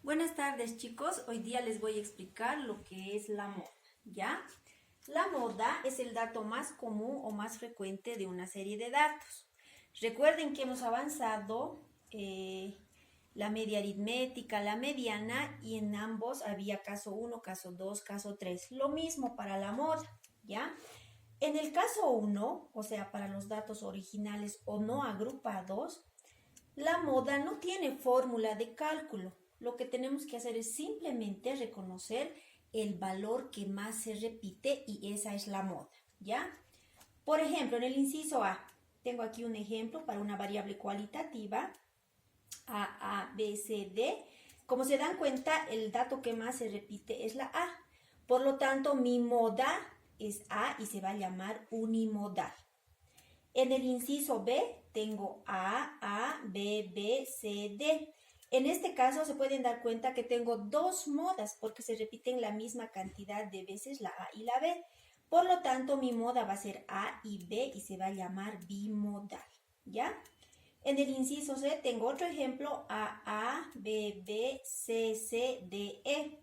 Buenas tardes, chicos. Hoy día les voy a explicar lo que es la moda, ¿ya? La moda es el dato más común o más frecuente de una serie de datos. Recuerden que hemos avanzado la media aritmética, la mediana, y en ambos había caso 1, caso 2, caso 3. Lo mismo para la moda, ¿ya? En el caso 1, o sea, para los datos originales o no agrupados, la moda no tiene fórmula de cálculo. Lo que tenemos que hacer es simplemente reconocer el valor que más se repite y esa es la moda, ¿ya? Por ejemplo, en el inciso A, tengo aquí un ejemplo para una variable cualitativa, A, B, C, D. Como se dan cuenta, el dato que más se repite es la A. Por lo tanto, mi moda es A y se va a llamar unimodal. En el inciso B tengo A, B, B, C, D. En este caso se pueden dar cuenta que tengo dos modas porque se repiten la misma cantidad de veces la A y la B. Por lo tanto, mi moda va a ser A y B y se va a llamar bimodal, ¿ya? En el inciso C tengo otro ejemplo, A, B, B, C, C, D, E.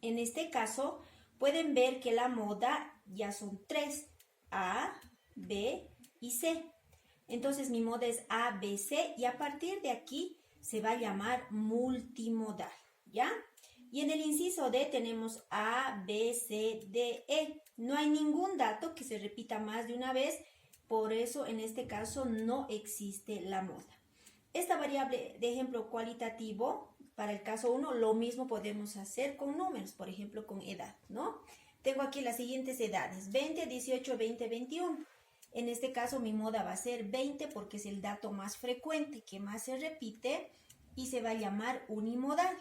En este caso pueden ver que la moda ya son tres, A, B y C. Entonces mi moda es A, B, C y a partir de aquí se va a llamar multimodal, ¿ya? Y en el inciso D tenemos A, B, C, D, E. No hay ningún dato que se repita más de una vez, por eso en este caso no existe la moda. Esta variable de ejemplo cualitativo, para el caso 1, lo mismo podemos hacer con números, por ejemplo con edad, ¿no? Tengo aquí las siguientes edades, 20, 18, 20, 21. En este caso mi moda va a ser 20 porque es el dato más frecuente, que más se repite y se va a llamar unimodal.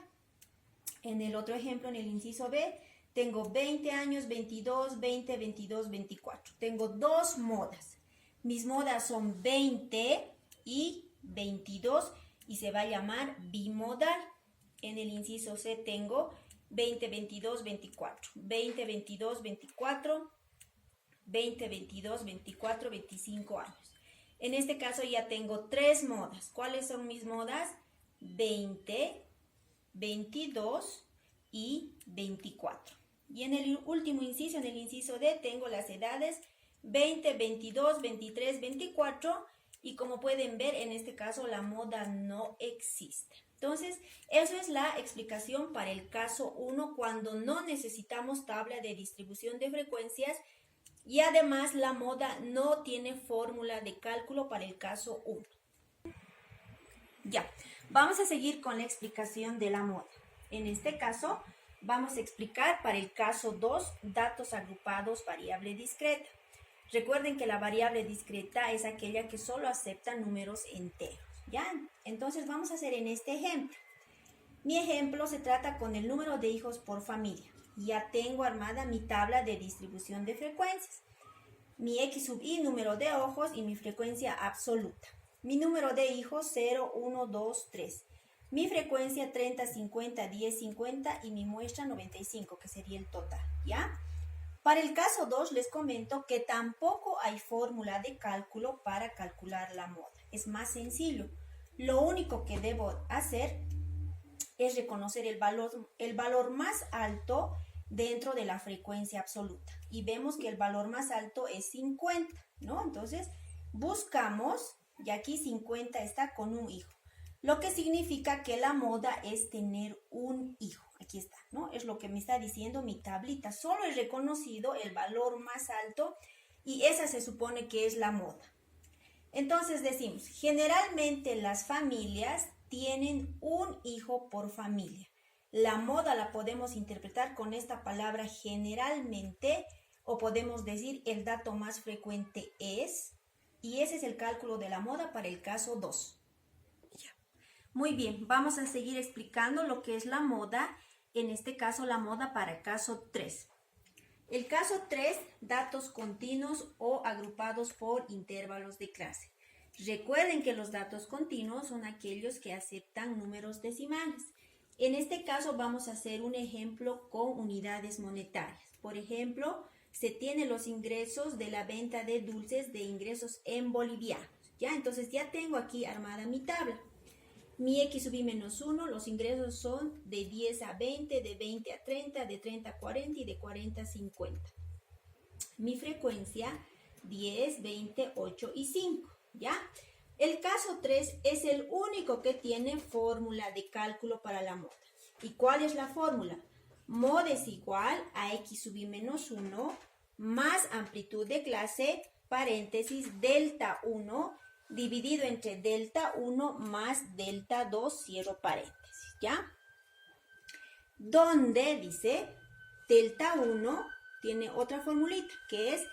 En el otro ejemplo, en el inciso B, tengo 20 años, 22, 20, 22, 24. Tengo dos modas. Mis modas son 20 y 22 y se va a llamar bimodal. En el inciso C tengo 20, 22, 24. 20, 22, 24. 20, 22, 24, 25 años. En este caso ya tengo tres modas. ¿Cuáles son mis modas? 20, 22 y 24. Y en el último inciso, en el inciso D, tengo las edades 20, 22, 23, 24 y como pueden ver, en este caso la moda no existe. Entonces, eso es la explicación para el caso 1 cuando no necesitamos tabla de distribución de frecuencias. Y además la moda no tiene fórmula de cálculo para el caso 1. Ya, vamos a seguir con la explicación de la moda. En este caso, vamos a explicar para el caso 2, datos agrupados, variable discreta. Recuerden que la variable discreta es aquella que solo acepta números enteros, ¿ya? Entonces vamos a hacer en este ejemplo. Mi ejemplo se trata con el número de hijos por familia. Ya tengo armada mi tabla de distribución de frecuencias. Mi X sub I, número de ojos y mi frecuencia absoluta. Mi número de hijos 0, 1, 2, 3. Mi frecuencia 30, 50, 10, 50 y mi muestra 95, que sería el total, ¿ya? Para el caso 2 les comento que tampoco hay fórmula de cálculo para calcular la moda. Es más sencillo. Lo único que debo hacer es reconocer el valor más alto dentro de la frecuencia absoluta. Y vemos que el valor más alto es 50, ¿no? Entonces, buscamos, y aquí 50 está con un hijo. Lo que significa que la moda es tener un hijo. Aquí está, ¿no? Es lo que me está diciendo mi tablita. Solo he reconocido el valor más alto y esa se supone que es la moda. Entonces decimos, generalmente las familias tienen un hijo por familia. La moda la podemos interpretar con esta palabra generalmente o podemos decir el dato más frecuente es, y ese es el cálculo de la moda para el caso 2. Muy bien, vamos a seguir explicando lo que es la moda, en este caso la moda para el caso 3. El caso 3, datos continuos o agrupados por intervalos de clase. Recuerden que los datos continuos son aquellos que aceptan números decimales. En este caso vamos a hacer un ejemplo con unidades monetarias. Por ejemplo, se tienen los ingresos de la venta de dulces de ingresos en bolivianos. ¿Ya? Entonces ya tengo aquí armada mi tabla. Mi X sub I menos 1, los ingresos son de 10 a 20, de 20 a 30, de 30 a 40 y de 40 a 50. Mi frecuencia 10, 20, 8 y 5, ¿ya? El caso 3 es el único que tiene fórmula de cálculo para la moda. ¿Y cuál es la fórmula? Mod es igual a X sub I menos 1 más amplitud de clase, paréntesis, delta 1 dividido entre delta 1 más delta 2, cierro paréntesis, ¿ya? Donde dice delta 1 tiene otra formulita que es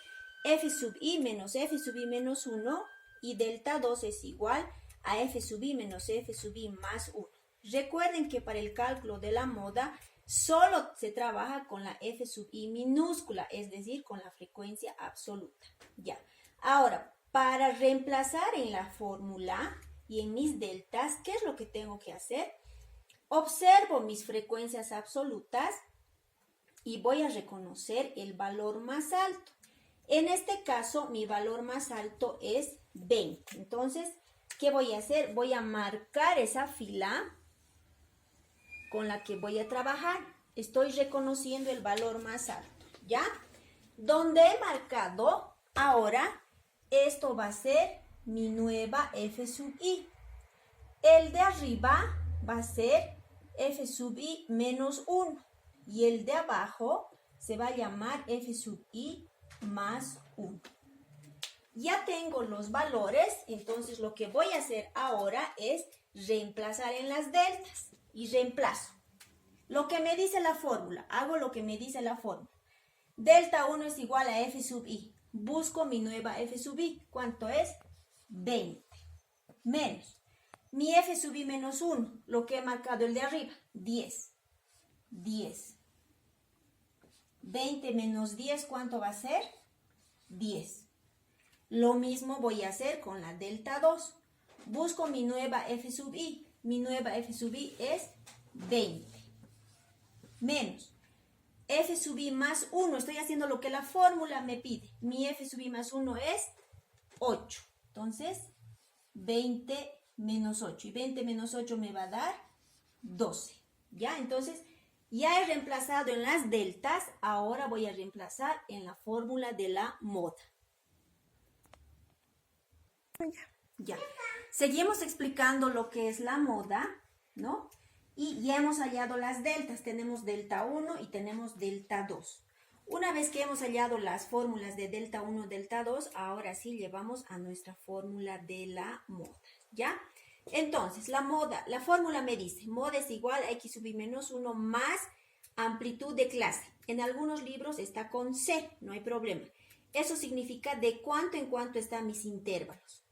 F sub I menos F sub I menos 1 y delta 2 es igual a F sub I menos F sub I más 1. Recuerden que para el cálculo de la moda solo se trabaja con la F sub I minúscula, es decir, con la frecuencia absoluta. Ya. Ahora, para reemplazar en la fórmula y en mis deltas, ¿qué es lo que tengo que hacer? Observo mis frecuencias absolutas y voy a reconocer el valor más alto. En este caso, mi valor más alto es 20. Entonces, ¿qué voy a hacer? Voy a marcar esa fila con la que voy a trabajar. Estoy reconociendo el valor más alto, ¿ya? Donde he marcado, ahora, esto va a ser mi nueva F sub I. El de arriba va a ser F sub I menos 1. Y el de abajo se va a llamar F sub I más 1. Ya tengo los valores, entonces lo que voy a hacer ahora es reemplazar en las deltas. Y reemplazo. Lo que me dice la fórmula, hago lo que me dice la fórmula. Delta 1 es igual a F sub I. Busco mi nueva F sub I. ¿Cuánto es? 20. Menos. Mi F sub I menos 1, lo que he marcado el de arriba, 10. 10. 20 menos 10, ¿cuánto va a ser? 10. Lo mismo voy a hacer con la delta 2. Busco mi nueva F sub I. Mi nueva F sub I es 20. Menos. F sub I más 1. Estoy haciendo lo que la fórmula me pide. Mi F sub I más 1 es 8. Entonces, 20 menos 8. Y 20 menos 8 me va a dar 12. ¿Ya? Entonces, ya he reemplazado en las deltas. Ahora voy a reemplazar en la fórmula de la moda. Ya. Seguimos explicando lo que es la moda, ¿no? Y ya hemos hallado las deltas. Tenemos delta 1 y tenemos delta 2. Una vez que hemos hallado las fórmulas de delta 1 y delta 2, ahora sí llevamos a nuestra fórmula de la moda, ¿ya? Entonces, la fórmula me dice, moda es igual a X sub I menos 1 más amplitud de clase. En algunos libros está con C, no hay problema. Eso significa de cuánto en cuánto están mis intervalos.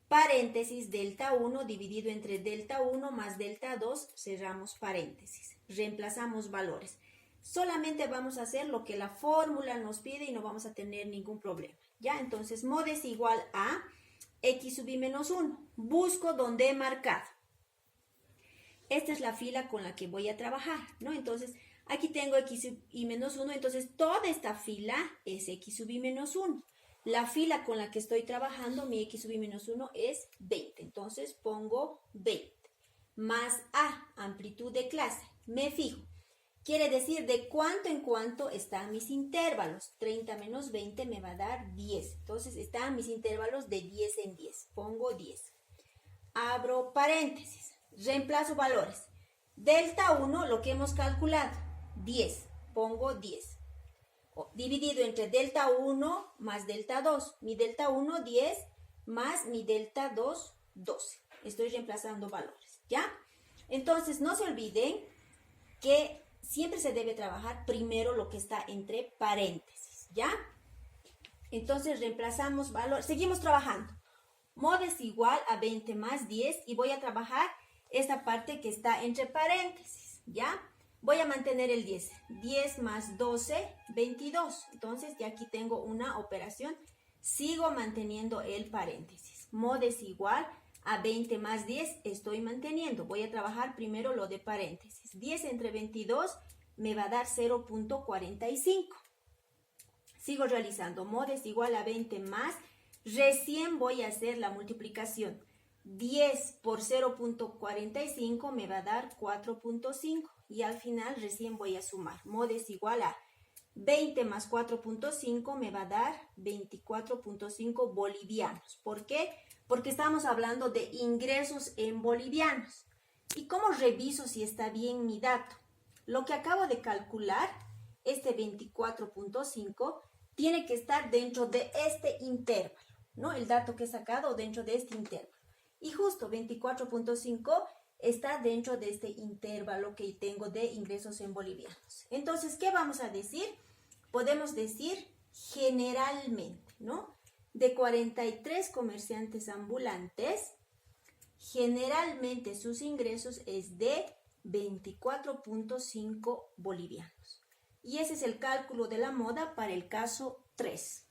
Paréntesis, delta 1 dividido entre delta 1 más delta 2, cerramos paréntesis. Reemplazamos valores. Solamente vamos a hacer lo que la fórmula nos pide y no vamos a tener ningún problema. ¿Ya? Entonces, mod es igual a X sub I menos 1. Busco donde he marcado. Esta es la fila con la que voy a trabajar, ¿no? Entonces, aquí tengo X sub I menos 1. Entonces, toda esta fila es X sub I menos 1. La fila con la que estoy trabajando, mi X sub I menos 1 es 20. Entonces pongo 20. Más A, amplitud de clase. Me fijo. Quiere decir de cuánto en cuánto están mis intervalos. 30 menos 20 me va a dar 10. Entonces están mis intervalos de 10 en 10. Pongo 10. Abro paréntesis. Reemplazo valores. Delta 1, lo que hemos calculado. 10. Pongo 10. Dividido entre delta 1 más delta 2. Mi delta 1, 10, más mi delta 2, 12. Estoy reemplazando valores, ¿ya? Entonces, no se olviden que siempre se debe trabajar primero lo que está entre paréntesis, ¿ya? Entonces, reemplazamos valores. Seguimos trabajando. Mod es igual a 20 más 10 y voy a trabajar esta parte que está entre paréntesis, ¿ya? Voy a mantener el 10. 10 más 12, 22. Entonces, ya aquí tengo una operación. Sigo manteniendo el paréntesis. Mod es igual a 20 más 10. Estoy manteniendo. Voy a trabajar primero lo de paréntesis. 10 entre 22 me va a dar 0.45. Sigo realizando. Mod es igual a 20 más. Recién voy a hacer la multiplicación. 10 por 0.45 me va a dar 4.5 y al final recién voy a sumar. MOD es igual a 20 más 4.5 me va a dar 24.5 bolivianos. ¿Por qué? Porque estamos hablando de ingresos en bolivianos. ¿Y cómo reviso si está bien mi dato? Lo que acabo de calcular, este 24.5, tiene que estar dentro de este intervalo, ¿no? El dato que he sacado dentro de este intervalo. Y justo 24.5 está dentro de este intervalo que tengo de ingresos en bolivianos. Entonces, ¿qué vamos a decir? Podemos decir generalmente, ¿no? De 43 comerciantes ambulantes, generalmente sus ingresos es de 24.5 bolivianos. Y ese es el cálculo de la moda para el caso 3.